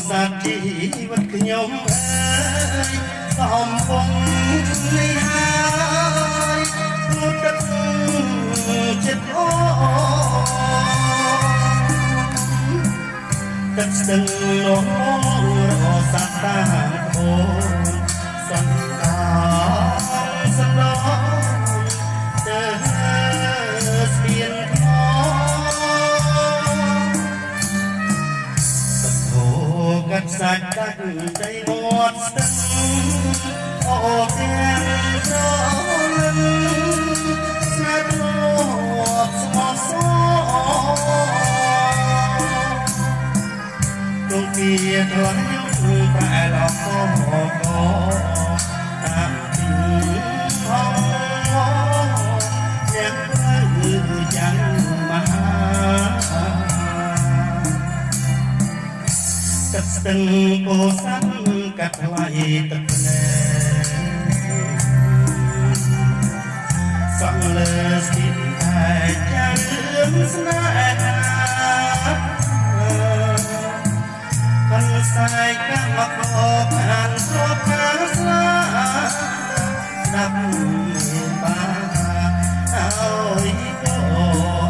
សាទជីវិតខ្ញុំអើយកំពុងនេះហើយងូតទឹកចិត្តអូទឹកស្ទឹងនោះរសាតាអូសន្តាសន្តាទៅស្ពានថ្មទឹកហូរកាត់សាច់កាត់ដីមាត់ស្ទឹងអូទាំងត្រលឹងស្នេហ៍លោកស្មោះសរទងជាថ្លៃប្រែឡប់មកតាមទីផងអ្នកទៅយ៉ាងមហាទឹកស្ទឹងពោធិ៍សាត់កាត់ថ្លៃទឹកភ្នែកសក់លើស្ទីតែចារឿងស្នេហាកាន់ស្័យកម្មកខានស្របខាងស្លាស្ដាប់បានអើយកោ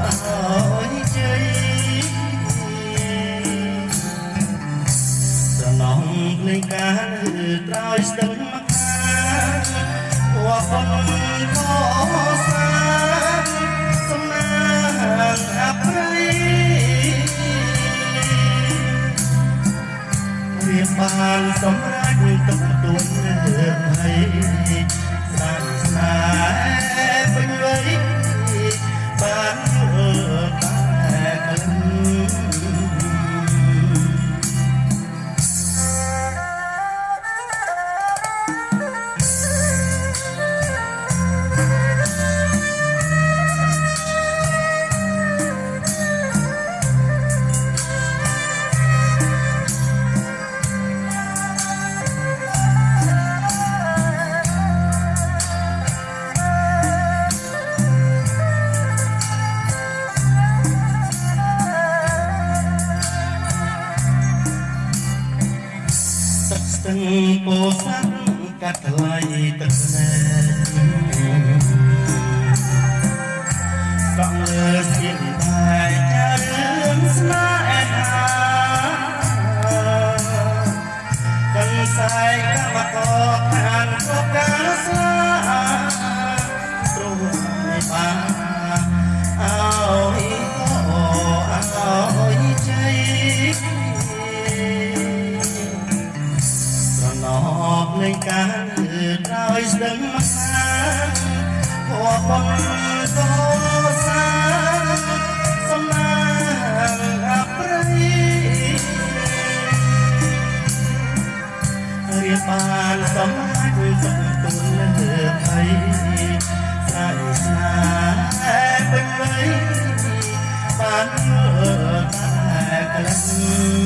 អើយជ័យស្រណងភ្លេងការត្រោយស្ទឹងមកខាងវត្តកោសាសំណាងអប្រៃរៀបបានសម្រាប់ទឹកទួនលើហើយស្រាយស្នេហ៍ពេញវ័យបានតែក្លិនស្ទឹងពោធិ៍សាត់កាត់ថ្លៃទឹកភ្នែកកង់លើស្ពានតែចារឿងស្នេហាកាន់ស្័យកម្មករខានប្រការស្លាទ្រង់មិនបានអើយកោអើយជ័យនៃការត្រោយស្ទឹងមកខាងពណ៌បំតោសាសំណាងអប្រៃរៀបបានសម្រាប់ទឹកទុនលើភ័យស្រាយស្នាពេញវ័យបានតែក្លិន